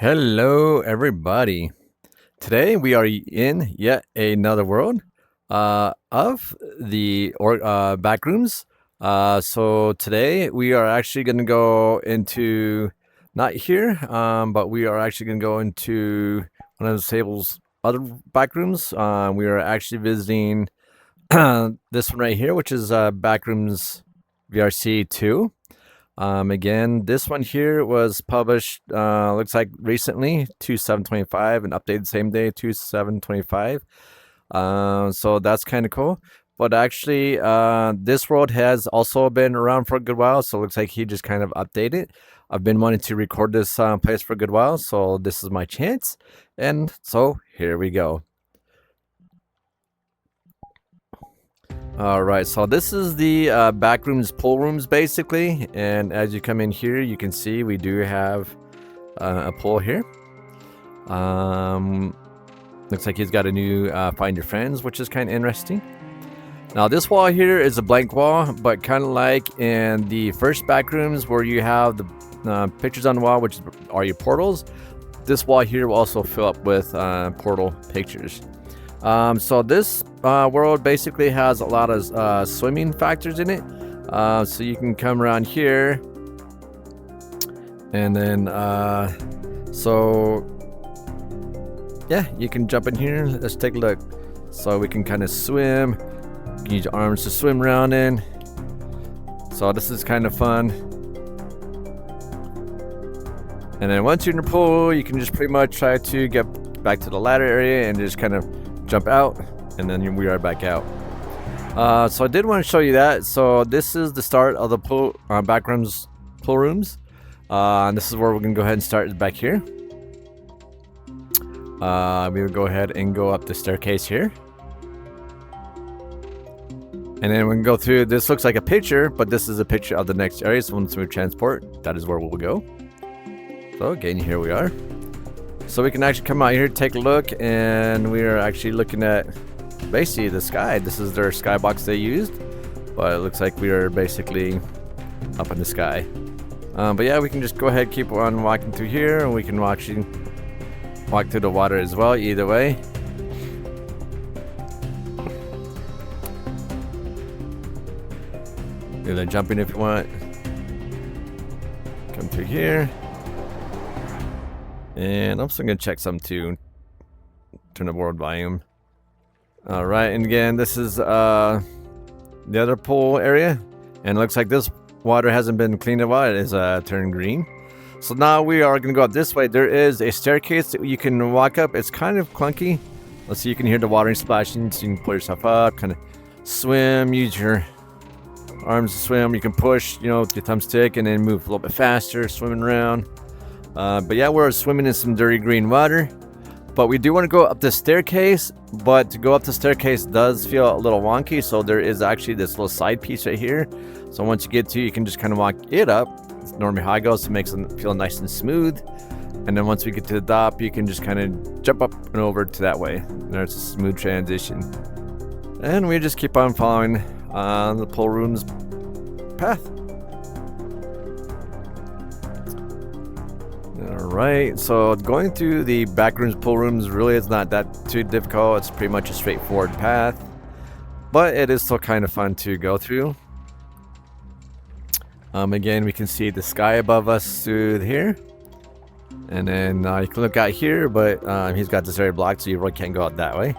Hello, everybody. Today we are in yet another world of the Backrooms. So today we are actually going to go into not here, but we are actually going to go into one of the table's other backrooms. We are actually visiting this one right here, which is Backrooms VRC 2. Again, this one here was published, looks like recently, 2/7/25, and updated same day, 2/7/25. So that's kind of cool. But actually, this world has also been around for a good while, so it looks like he just kind of updated. I've been wanting to record this place for a good while, so this is my chance. And so here we go. All right, so this is the Backrooms pool rooms basically, and as you come in here, you can see we do have a pool here. Looks like he's got a new Find Your Friends, which is kind of interesting. Now this wall here is a blank wall, but kind of like in the first Backrooms where you have the pictures on the wall, which are your portals. This wall here will also fill up with portal pictures. So this world basically has a lot of swimming factors in it. So you can come around here and then so yeah, you can jump in here. Let's take a look. So we can kind of swim. You can use your arms to swim around in. So this is kind of fun. And then once you're in the pool, you can just pretty much try to get back to the ladder area and just kind of jump out, and then we are back out. So I did want to show you that. So this is the start of the pool Backrooms pool rooms, and this is where we're gonna go ahead and start back here. We will go ahead and go up the staircase here, and then we can go through. This looks like a picture, but this is a picture of the next area. So once we transport, that is where we'll go. So again, here we are. So we can actually come out here, take a look, and we are actually looking at basically the sky. This is their skybox they used, but it looks like we are basically up in the sky. But yeah, we can just go ahead, keep on walking through here, and we can actually walk through the water as well, either way. You're gonna jump in if you want. Come through here. And I'm also going to check some too. Turn the world volume. Alright, and again, this is the other pool area. And it looks like this water hasn't been cleaned in a while. It is turned green. So now we are going to go up this way. There is a staircase that you can walk up. It's kind of clunky. Let's see, you can hear the water splashing. So you can pull yourself up, kind of swim, use your arms to swim. You can push, with your thumbstick and then move a little bit faster, swimming around. But yeah, we're swimming in some dirty green water. But we do want to go up the staircase. But to go up the staircase does feel a little wonky. So there is actually this little side piece right here. So once you get to, you can just kind of walk it up. It's normally how it goes. So it makes it feel nice and smooth. And then once we get to the top, you can just kind of jump up and over to that way. There's a smooth transition. And we just keep on following the pool room's path. Alright, so going through the Backrooms pool rooms really is not that too difficult. It's pretty much a straightforward path, but it is still kind of fun to go through. Again, we can see the sky above us through here, and then you can look out here, but he's got this area blocked, so you really can't go out that way.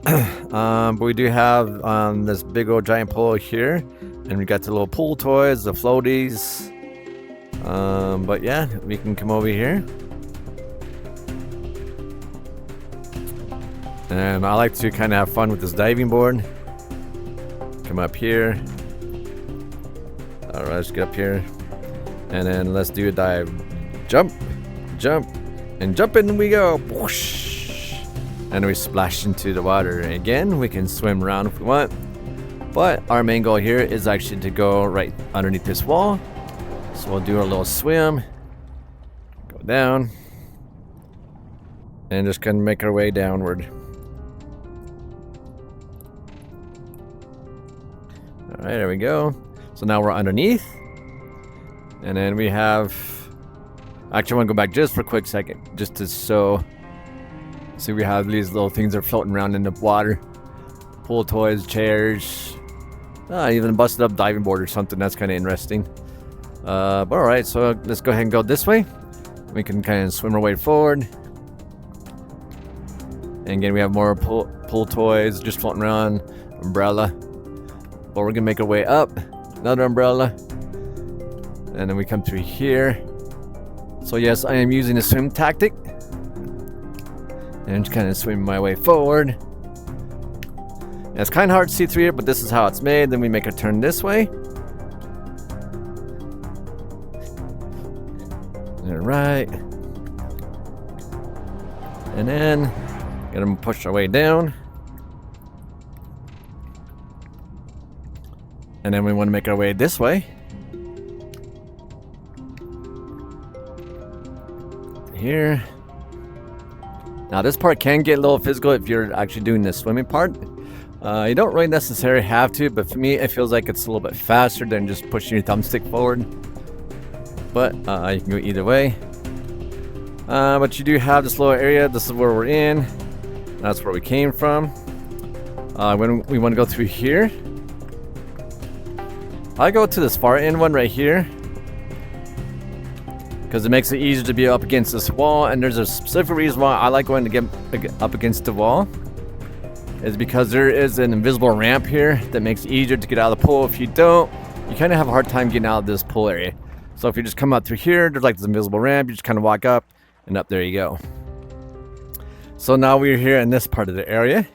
But we do have this big old giant pool here, and we got the little pool toys, the floaties. But yeah, we can come over here. And I like to kind of have fun with this diving board. Come up here. Alright, let's get up here. And then let's do a dive. Jump, jump, and jump in we go. Whoosh. And we splash into the water. Again, we can swim around if we want. But our main goal here is actually to go right underneath this wall. So we'll do a little swim, go down, and just kind of make our way downward. All right, there we go. So now we're underneath, and then we have Actually, I want to go back just for a quick second, just to show. See, we have these little things that are floating around in the water. Pool toys, chairs, even a busted up diving board or something. That's kind of interesting. But alright, so let's go ahead and go this way. We can kind of swim our way forward. And again, we have more pool toys just floating around. Umbrella. But we're gonna make our way up. Another umbrella. And then we come through here. So yes, I am using a swim tactic. And just kind of swimming my way forward. And it's kind of hard to see through here, but this is how it's made. Then we make a turn this way. Alright. And then gonna push our way down. And then we want to make our way this way. Here. Now this part can get a little physical if you're actually doing the swimming part. You don't really necessarily have to, but for me it feels like it's a little bit faster than just pushing your thumbstick forward. But you can go either way. But you do have this little area. This is where we're in. That's where we came from. When we want to go through here, I go to this far end one right here because it makes it easier to be up against this wall. And there's a specific reason why I like going to get up against the wall. Is because there is an invisible ramp here that makes it easier to get out of the pool. If you don't, you kind of have a hard time getting out of this pool area. So if you just come out through here, there's like this invisible ramp. You just kind of walk up and up. There you go. So now we're here in this part of the area.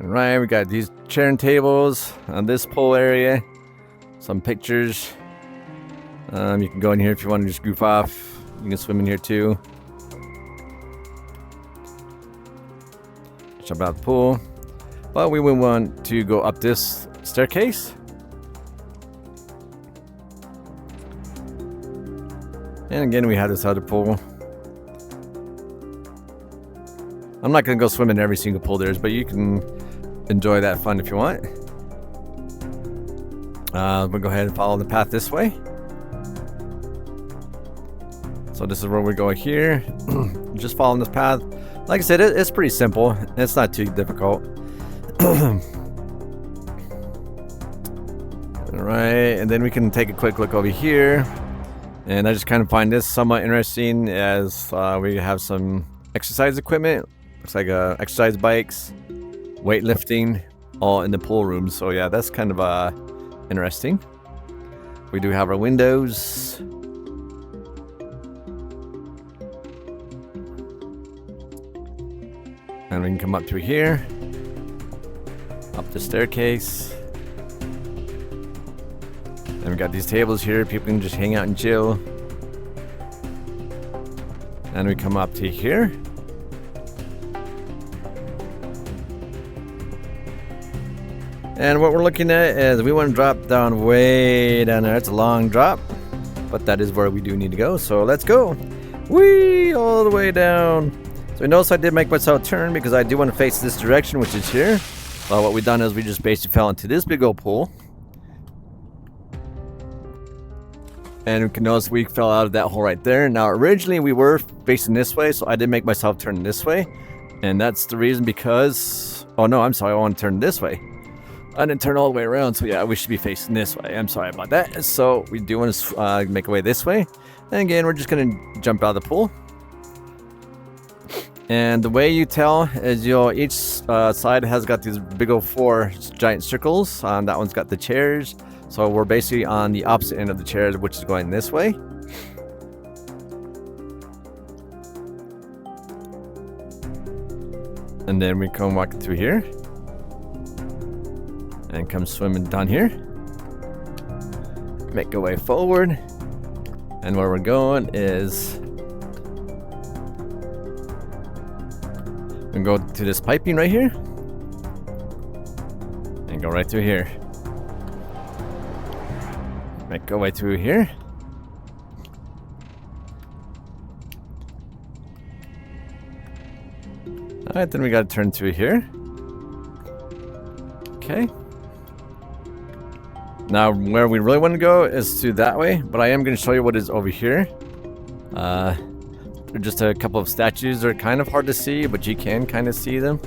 All right, we got these chair and tables on this pool area. Some pictures. You can go in here if you want to just goof off. You can swim in here too. Jump out the pool. But we would want to go up this staircase. And again, we have this other pool. I'm not going to go swim in every single pool there is, but you can enjoy that fun if you want. We'll go ahead and follow the path this way. So this is where we go here. Just following this path. Like I said, it's pretty simple. It's not too difficult. Alright, and then we can take a quick look over here. And I just kind of find this somewhat interesting as we have some exercise equipment. Looks like exercise bikes, weightlifting, all in the pool room. So yeah, that's kind of interesting. We do have our windows. And we can come up through here, up the staircase. And we got these tables here, people can just hang out and chill. And we come up to here. And what we're looking at is we want to drop down way down there. It's a long drop, but that is where we do need to go. So let's go. Whee! All the way down. So you notice I did make myself turn because I do want to face this direction, which is here. Well, what we've done is we just basically fell into this big old pool. And we can notice we fell out of that hole right there. Now, originally we were facing this way, so I did make myself turn this way. And that's the reason because... Oh no, I'm sorry, I want to turn this way. I didn't turn all the way around, so yeah, we should be facing this way. I'm sorry about that. So we do want to make our way this way. And again, we're just going to jump out of the pool. And the way you tell is each side has got these big old 4 giant circles. That one's got the chairs. So we're basically on the opposite end of the chairs, which is going this way. And then we come walking through here. And come swimming down here. Make our way forward. And where we're going is... we go to this piping right here. And go right through here. Make our way through here. Alright, then we gotta turn through here. Okay. Now, where we really want to go is to that way, but I am going to show you what is over here. They're just a couple of statues. They're kind of hard to see, but you can kind of see them.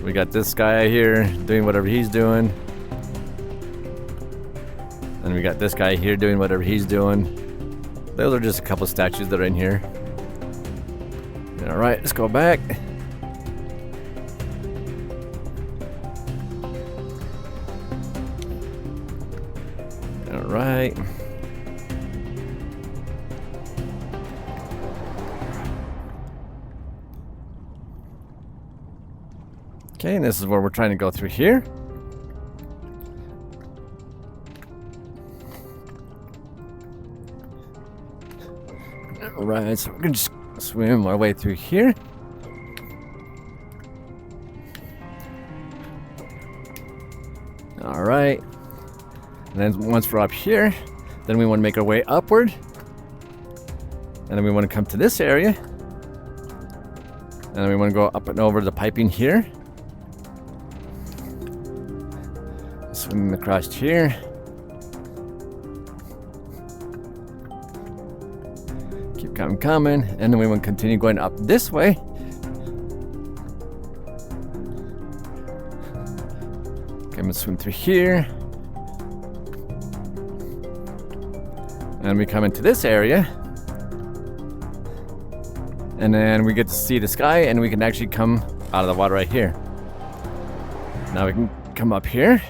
We got this guy here doing whatever he's doing. And we got this guy here doing whatever he's doing. Those are just a couple of statues that are in here. Alright, let's go back. Alright. Okay, and this is where we're trying to go through here. Alright, so we're gonna just swim our way through here. Alright. And then once we're up here, then we want to make our way upward. And then we want to come to this area. And then we want to go up and over the piping here. Swim across here. Keep coming, and then we want to continue going up this way. Okay, I'm gonna swim through here. And we come into this area. And then we get to see the sky, and we can actually come out of the water right here. Now we can come up here.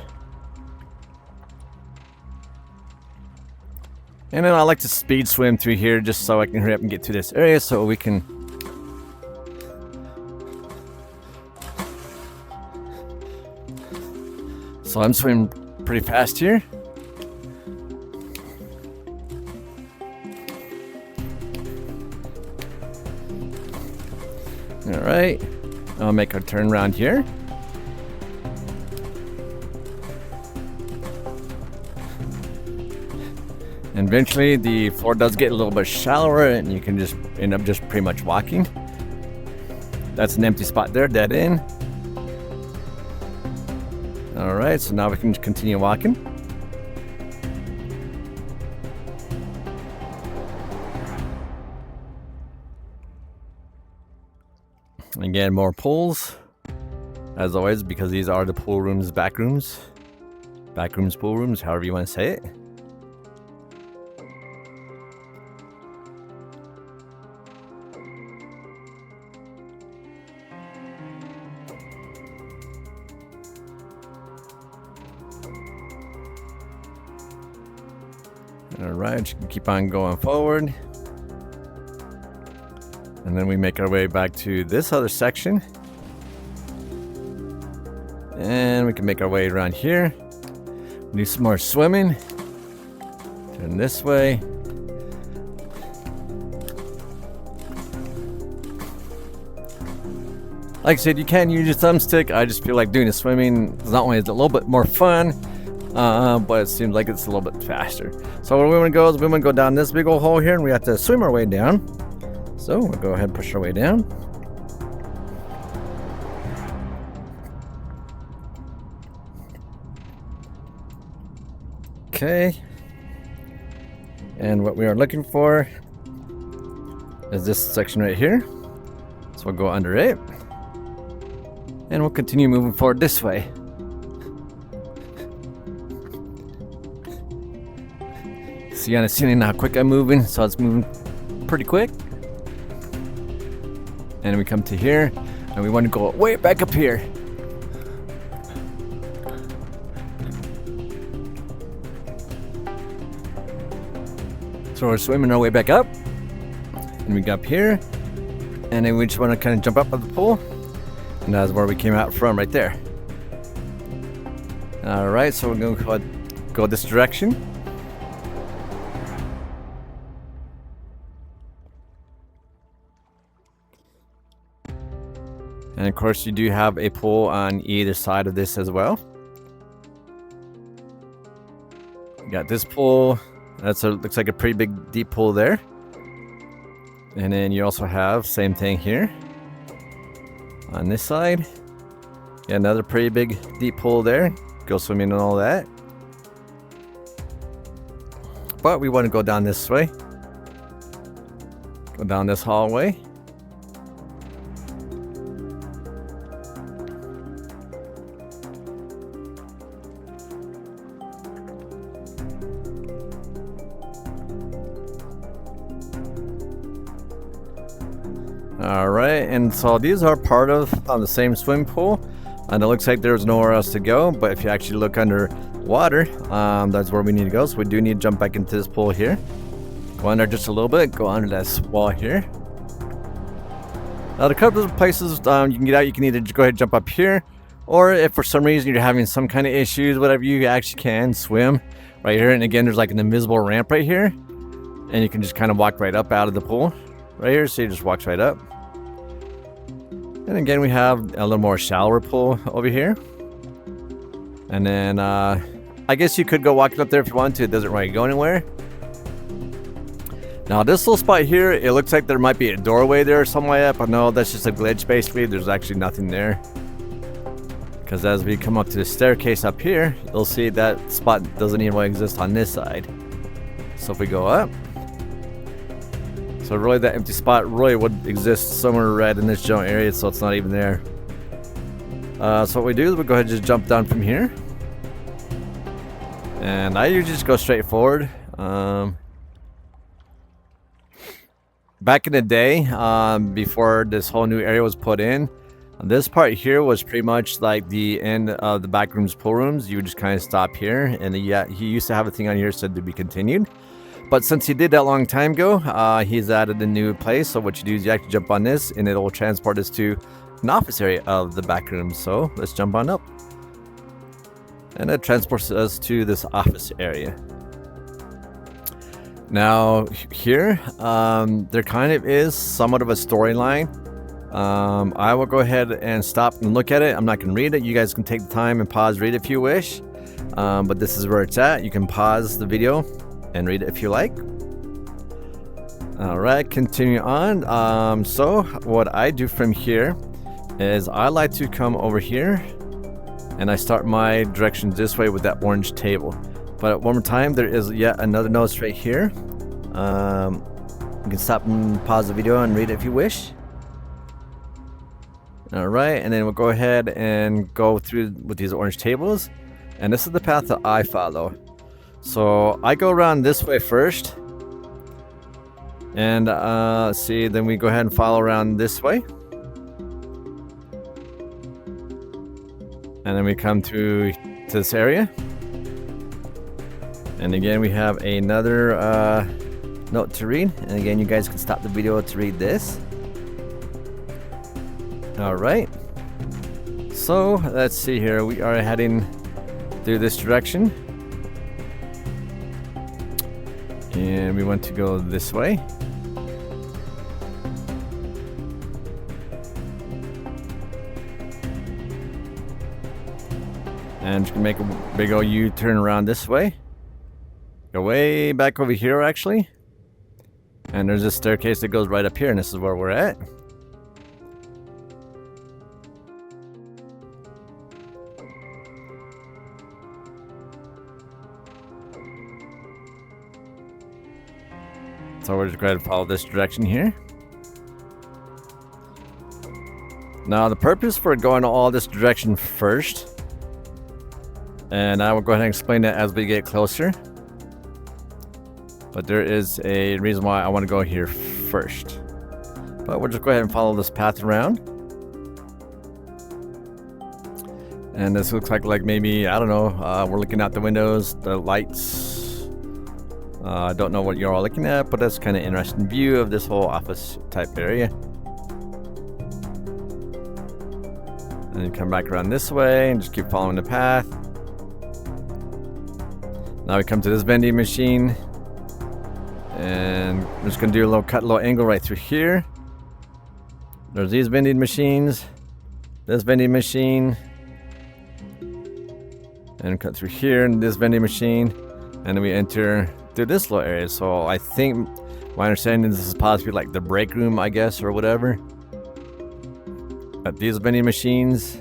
And then I like to speed swim through here just so I can hurry up and get to this area so we can... So I'm swimming pretty fast here. Alright, I'll make our turn around here. And eventually the floor does get a little bit shallower and you can just end up just pretty much walking. That's an empty spot there, dead end. Alright, so now we can continue walking. Again, more pools, as always, because these are the pool rooms, back rooms. Backrooms, pool rooms, however you want to say it. Alright, keep on going forward. And then we make our way back to this other section. And we can make our way around here. Do some more swimming. Turn this way. Like I said, you can use your thumbstick. I just feel like doing the swimming is not only a little bit more fun, but it seems like it's a little bit faster. So where we want to go is we want to go down this big old hole here, and we have to swim our way down. So we'll go ahead and push our way down. Okay. And what we are looking for is this section right here. So we'll go under it. And we'll continue moving forward this way. See on the ceiling how quick I'm moving, so it's moving pretty quick. And we come to here, and we want to go way back up here. So we're swimming our way back up, and we got up here, and then we just want to kind of jump up of the pool, and that's where we came out from right there. All right, so we're going to go this direction. And of course, you do have a pool on either side of this as well. You got this pool. Looks like a pretty big deep pool there. And then you also have same thing here on this side. Yeah, another pretty big deep pool there. go swimming and all that. But we want to go down this way. Go down this hallway. Alright, and so these are part of the same swimming pool, and it looks like there's nowhere else to go, but if you actually look under water, that's where we need to go. So we do need to jump back into this pool here. Go under just a little bit, go under this wall here. Now, a couple of places you can get out, you can either go ahead and jump up here, or if for some reason you're having some kind of issues, whatever, you actually can swim right here. And again, there's like an invisible ramp right here, and you can just kind of walk right up out of the pool right here. So you just walk right up. And again, we have a little more shallower pool over here. And then I guess you could go walking up there if you want to. It doesn't really go anywhere. Now this little spot here, it looks like there might be a doorway there or something like that, but no, that's just a glitch basically. There's actually nothing there. Because as we come up to the staircase up here, you'll see that spot doesn't even really exist on this side. So if we go up, so really that empty spot really would exist somewhere right in this general area, so it's not even there. So what we do is we go ahead and just jump down from here. And I usually just go straight forward. Back in the day, before this whole new area was put in, this part here was pretty much like the end of the Backrooms pool rooms. You would just kind of stop here, and yeah, he used to have a thing on here said to be continued. But since he did that a long time ago, he's added a new place. So what you do is you actually jump on this, and it'll transport us to an office area of the Backrooms. So let's jump on up. And it transports us to this office area. Now here, there kind of is somewhat of a storyline. I will go ahead and stop and look at it. I'm not going to read it. You guys can take the time and pause, read it if you wish. But this is where it's at. You can pause the video and read it if you like. All right, continue on. So what I do from here is I like to come over here and I start my directions this way with that orange table. But one more time, there is yet another notice right here. You can stop and pause the video and read it if you wish. All right, and then we'll go ahead and go through with these orange tables. And this is the path that I follow. So I go around this way first. And let's see, then we go ahead and follow around this way. And then we come through to this area. And again, we have another note to read. And again, you guys can stop the video to read this. All right. So let's see here. We are heading through this direction. And we want to go this way. And you can make a big old U-turn around this way. Go way back over here, actually. And there's a staircase that goes right up here, and this is where we're at. So we're just going to follow this direction here. Now the purpose for going all this direction first, and I will go ahead and explain that as we get closer. But there is a reason why I want to go here first. But we'll just go ahead and follow this path around. And this looks like maybe, I don't know, we're looking out the windows, the lights. I don't know what you're all looking at, but that's kind of interesting view of this whole office type area. And then come back around this way and just keep following the path. Now we come to this vending machine. And I'm just going to do a little angle right through here. There's these vending machines. This vending machine. And cut through here and this vending machine. And then we enter through this little area. So I think my understanding is this is possibly like the break room, I guess, or whatever. Got these vending machines.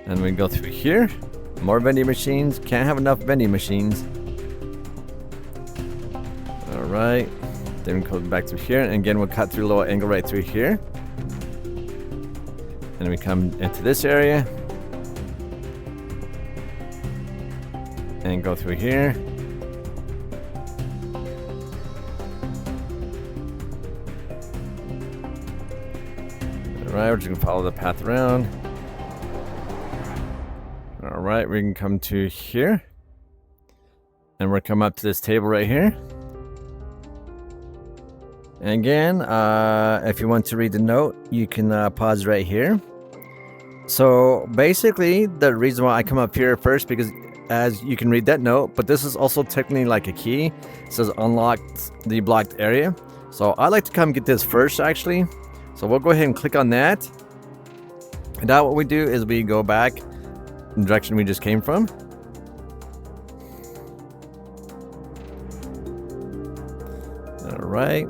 And we go through here. More vending machines. Can't have enough vending machines. Alright. Then we go back through here. And again, we'll cut through a little angle right through here. And we come into this area. And go through here. Alright, we're just going to follow the path around. Alright, we can come to here. And we're come up to this table right here. And again, if you want to read the note, you can pause right here. So basically, the reason why I come up here first, because as you can read that note, but this is also technically like a key. It says unlock the blocked area. So I like to come get this first actually. So we'll go ahead and click on that. And now what we do is we go back in the direction we just came from. Alright.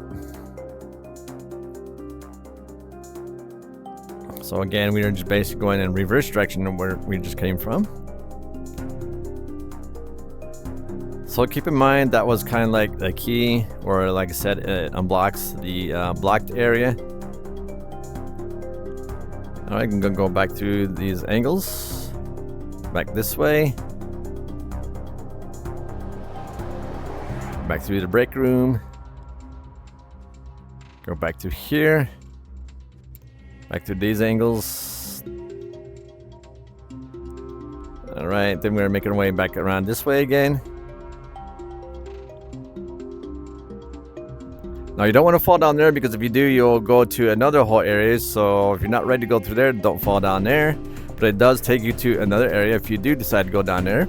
So again, we are just basically going in reverse direction of where we just came from. So keep in mind that was kind of like the key, or like I said, it unblocks the blocked area. Alright, I'm gonna go back through these angles. Back this way. Back through the break room. Go back to here. Back through these angles. Alright, then we're making our way back around this way again. Now you don't want to fall down there, because if you do, you'll go to another whole area. So if you're not ready to go through there, don't fall down there. But it does take you to another area if you do decide to go down there.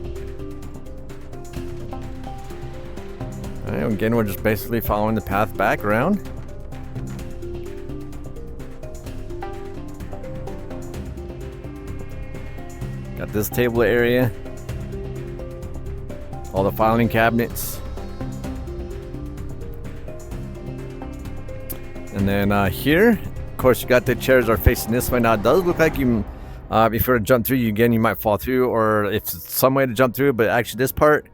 Alright, again, we're just basically following the path back around. Got this table area. All the filing cabinets. And then here, of course, you got the chairs are facing this way. Now it does look like you, if you were to jump through, you might fall through, or if it's some way to jump through, but actually this part,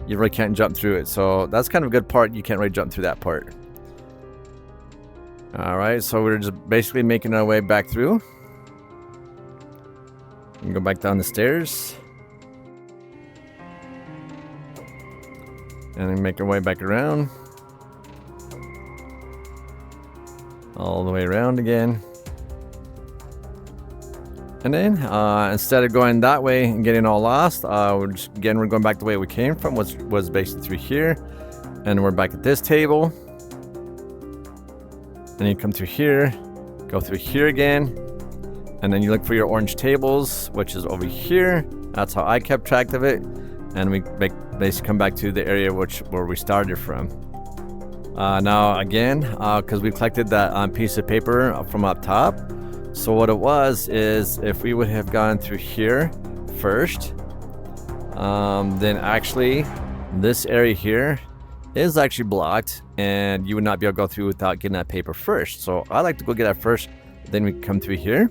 you really can't jump through it. So that's kind of a good part. You can't really jump through that part. Alright, so we're just basically making our way back through. And go back down the stairs. And then make our way back around. All the way around again. And then instead of going that way and getting all lost, we're going back the way we came from, which was basically through here. And we're back at this table. And you come through here, go through here again. And then you look for your orange tables, which is over here. That's how I kept track of it. And we basically come back to the area where we started from. Now again, because we collected that piece of paper from up top. So what it was is, if we would have gone through here first, then actually this area here is actually blocked, and you would not be able to go through without getting that paper first. So I like to go get that first, then we come through here.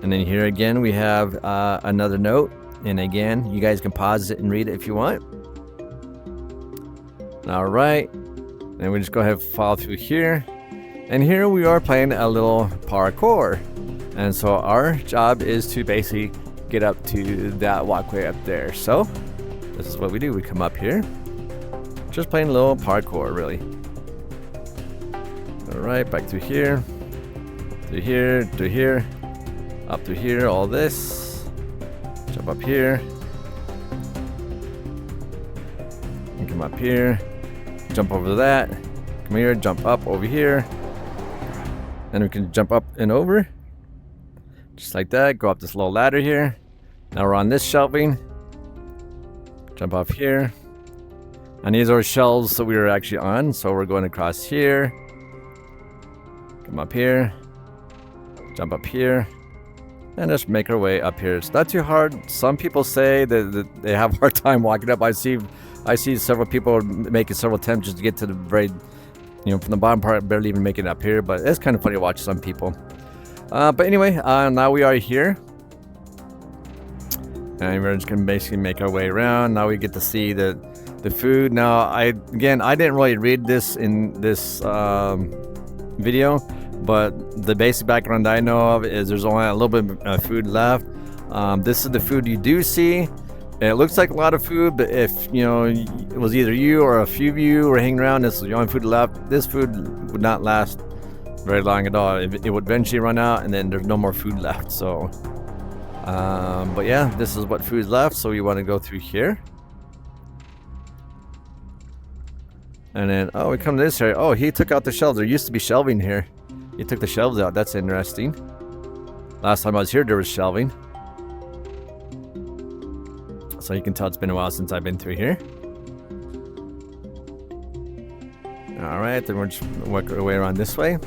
And then here again we have another note, and again you guys can pause it and read it if you want. Alright, then we just go ahead and follow through here. And here we are playing a little parkour. And so our job is to basically get up to that walkway up there. So this is what we do. We come up here. Just playing a little parkour, really. Alright, back through here. Through here, through here. Up through here, all this. Jump up here. And come up here. Jump over that. Come here, jump up over here. And we can jump up and over. Just like that. Go up this little ladder here. Now we're on this shelving. Jump off here. And these are shelves that we were actually on. So we're going across here. Come up here. Jump up here. And just make our way up here. It's not too hard. Some people say that they have a hard time walking up. I see several people making several attempts just to get to the very, from the bottom part, barely even making it up here. But it's kind of funny to watch some people. But anyway, now we are here. And we're just gonna basically make our way around. Now we get to see the food. Now I didn't really read this in this video, but the basic background I know of is there's only a little bit of food left. This is the food you do see. It looks like a lot of food, but if it was either you or a few of you were hanging around, this is the only food left. This food would not last very long at all. It would eventually run out, and then there's no more food left. So, but yeah, this is what food's left. So we want to go through here, and then we come to this area. Oh, he took out the shelves. There used to be shelving here. He took the shelves out. That's interesting. Last time I was here, there was shelving. So you can tell it's been a while since I've been through here. All right, then we're just work our way around this way.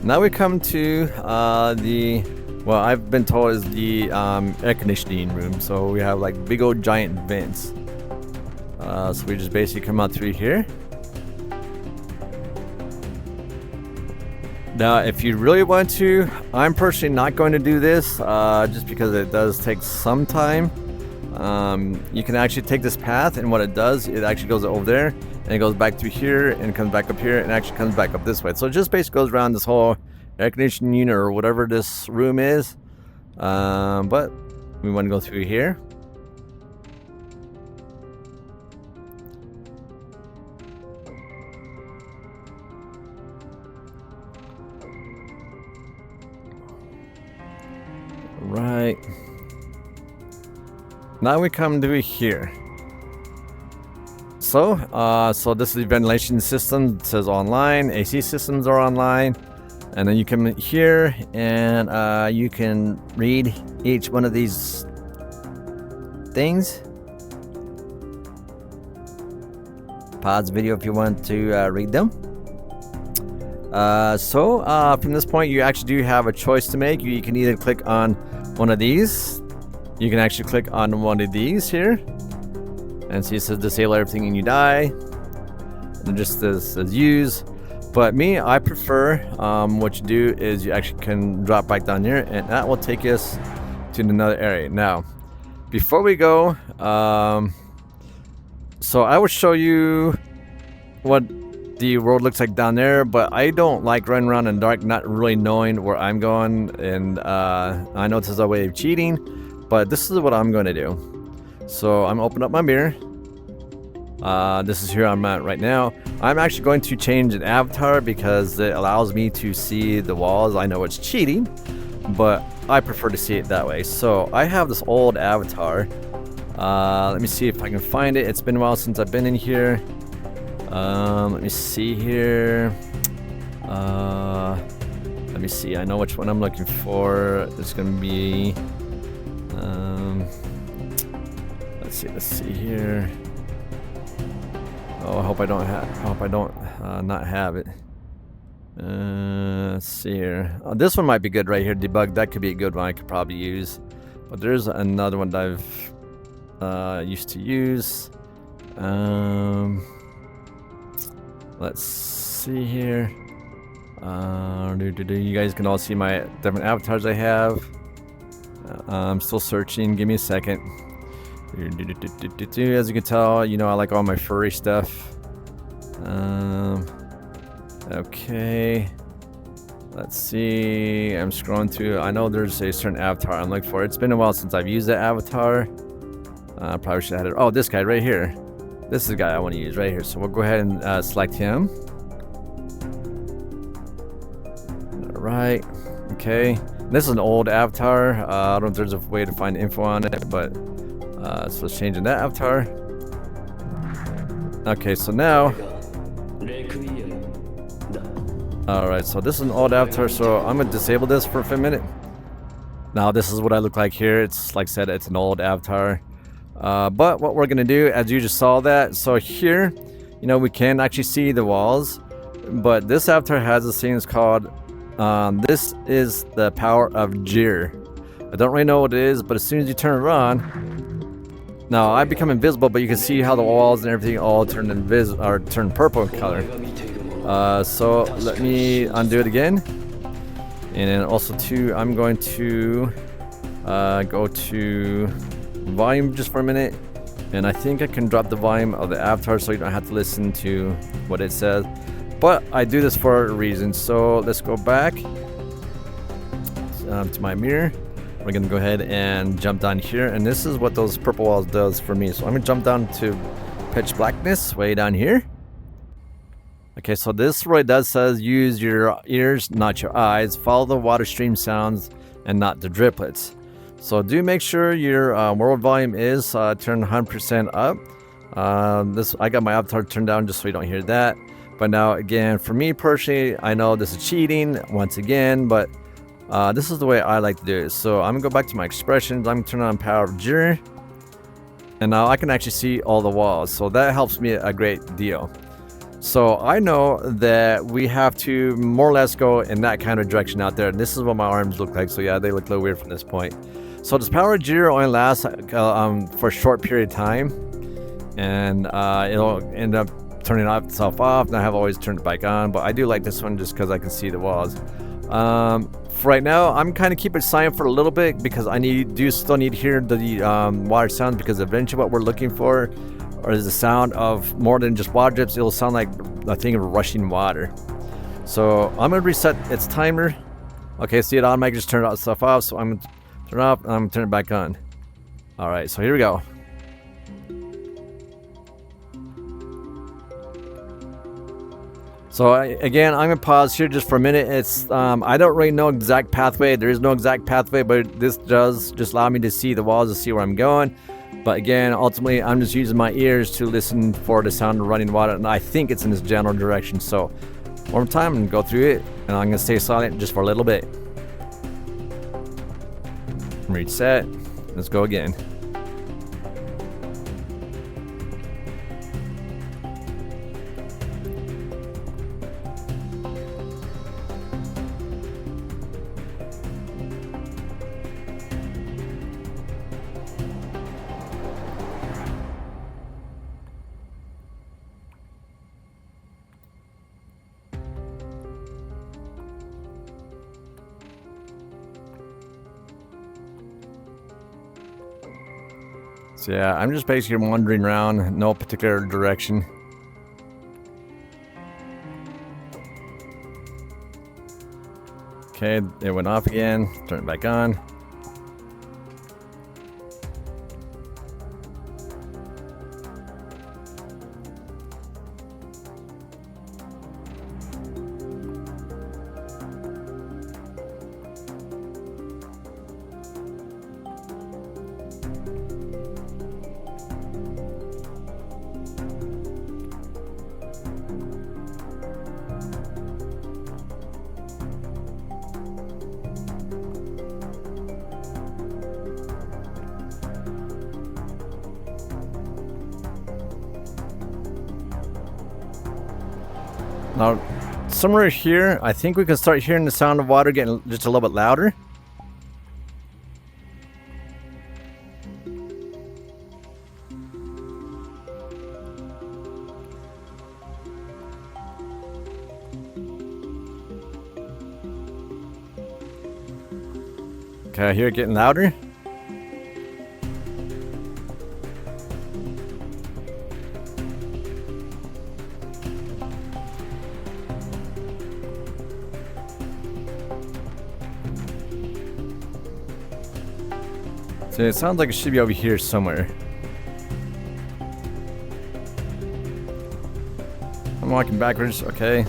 Now we come to well, I've been told is the air conditioning room. So we have like big old giant vents. So we just basically come out through here. Now, if you really want to, I'm personally not going to do this just because it does take some time. You can actually take this path, and what it does, it actually goes over there, and it goes back through here, and comes back up here, and actually comes back up this way. So it just basically goes around this whole air conditioning unit or whatever this room is. But we want to go through here. Right. Now we come to here. So this is the ventilation system. It says online. AC systems are online. And then you come here and you can read each one of these things. Pause video if you want to read them. From this point, you actually do have a choice to make. You can either click on one of these. You can actually click on one of these here, and see it says disable everything and you die. And just says use. But me, I prefer what you do is you actually can drop back down here, and that will take us to another area. Now, before we go, so I will show you what the world looks like down there, but I don't like running around in the dark not really knowing where I'm going, and I know this is a way of cheating, but this is what I'm going to do. So I'm opening up my mirror. This is here I'm at right now. I'm actually going to change an avatar because it allows me to see the walls. I know it's cheating, but I prefer to see it that way. So I have this old avatar. Let me see if I can find it. It's been a while since I've been in here. Let me see here. Let me see. I know which one I'm looking for. It's gonna be. Let's see here. Oh, I hope I don't not have it. Let's see here. This one might be good right here. Debug. That could be a good one I could probably use. But there's another one that I've used to use. Let's see here. You guys can all see my different avatars I have. I'm still searching. Give me a second. As you can tell, I like all my furry stuff. Okay. Let's see. I'm scrolling through. I know there's a certain avatar I'm looking for. It's been a while since I've used that avatar. Probably should have had it. Oh, this guy right here. This is the guy I want to use right here. So we'll go ahead and select him. All right. Okay. This is an old avatar. I don't know if there's a way to find info on it, but so let's change in that avatar. Okay, so now. All right, so this is an old avatar, so I'm gonna disable this for a minute. Now this is what I look like here. It's like I said, it's an old avatar. But what we're gonna do, as you just saw that, so here, we can actually see the walls, but this avatar has this thing that's called, this is the power of Jeer. I don't really know what it is, but as soon as you turn it on, now I become invisible, but you can see how the walls and everything all turn turn purple in color. So let me undo it again, and then also too, I'm going to go to volume just for a minute. And I think I can drop the volume of the avatar so you don't have to listen to what it says. But I do this for a reason. So let's go back to my mirror. We're gonna go ahead and jump down here, and this is what those purple walls does for me. So I'm gonna jump down to pitch blackness way down here. Okay, so this right does says use your ears, not your eyes. Follow the water stream sounds and not the driplets. So do make sure your world volume is turned 100% up. I got my avatar turned down just so you don't hear that. But now again, for me personally, I know this is cheating once again, but this is the way I like to do it. So I'm gonna go back to my expressions. I'm gonna turn on power of Jir, and now I can actually see all the walls. So that helps me a great deal. So I know that we have to more or less go in that kind of direction out there. And this is what my arms look like. So yeah, they look a little weird from this point. So this power of Jir only lasts for a short period of time, and it'll end up turning itself off. And I have always turned it back on, but I do like this one just because I can see the walls. For right now, I'm kind of keeping it silent for a little bit because I still need to hear the water sounds, because eventually what we're looking for is the sound of more than just water drips. It'll sound like a thing of rushing water. So I'm gonna reset its timer. Okay, see, it automatically just turned itself off. So I'm gonna turn it off and I'm gonna turn it back on. All right, so here we go. So again, I'm gonna pause here just for a minute. It's I don't really know exact pathway. There is no exact pathway, but this does just allow me to see the walls, to see where I'm going. But again, ultimately, I'm just using my ears to listen for the sound of running water, and I think it's in this general direction. So one more time and go through it, and I'm gonna stay silent just for a little bit. Reset. Let's go again. So yeah, I'm just basically wandering around, no particular direction. Okay, it went off again. Turn it back on. Now, somewhere here, I think we can start hearing the sound of water getting just a little bit louder. Okay, I hear it getting louder. So it sounds like it should be over here somewhere. I'm walking backwards, okay.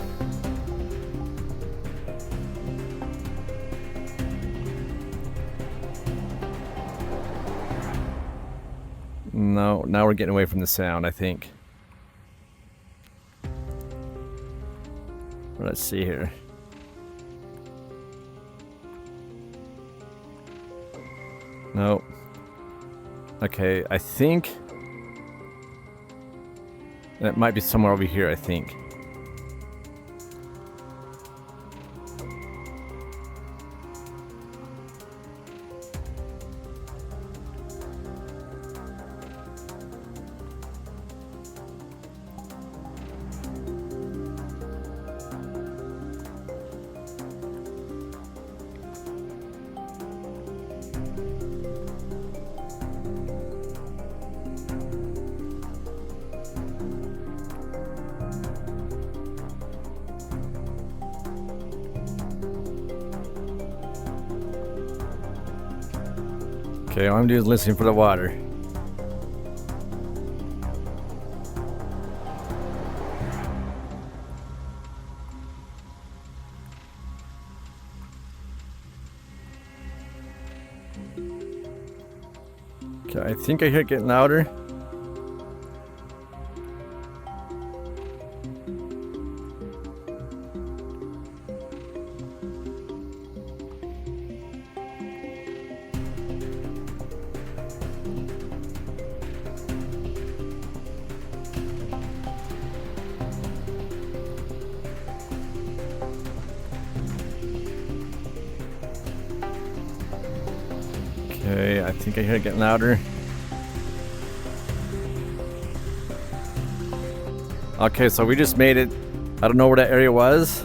No, now we're getting away from the sound, I think. Let's see here. No. Okay, I think that might be somewhere over here, I think. Okay, all I'm doing is listening for the water. Okay, I think I hear it getting louder. Okay, I think I hear it getting louder. Okay, so we just made it. I don't know where that area was,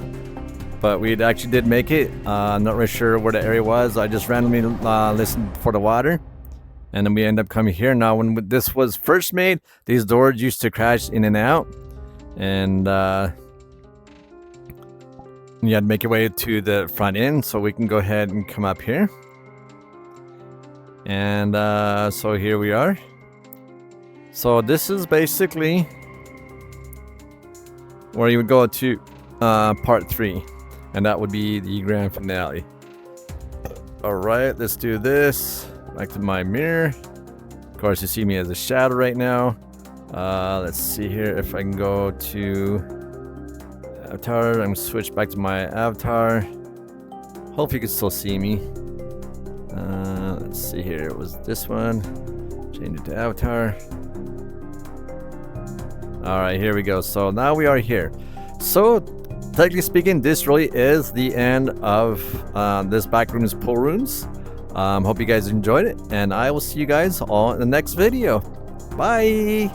but we actually did make it. I'm not really sure where the area was. I just randomly listened for the water, and then we end up coming here. Now, when this was first made, these doors used to crash in and out, and you had to make your way to the front end. So we can go ahead and come up here. And so here we are. So this is basically where you would go to part 3, and that would be the grand finale. All right, let's do this. Back to my mirror. Of course, you see me as a shadow right now. Let's see here if I can go to avatar. I'm gonna switch back to my avatar. Hope you can still see me. Let's see here. It was this one. Change it to avatar. All right, here we go. So now we are here. So technically speaking, this really is the end of this Backrooms pool rooms. Hope you guys enjoyed it, and I will see you guys all in the next video. Bye.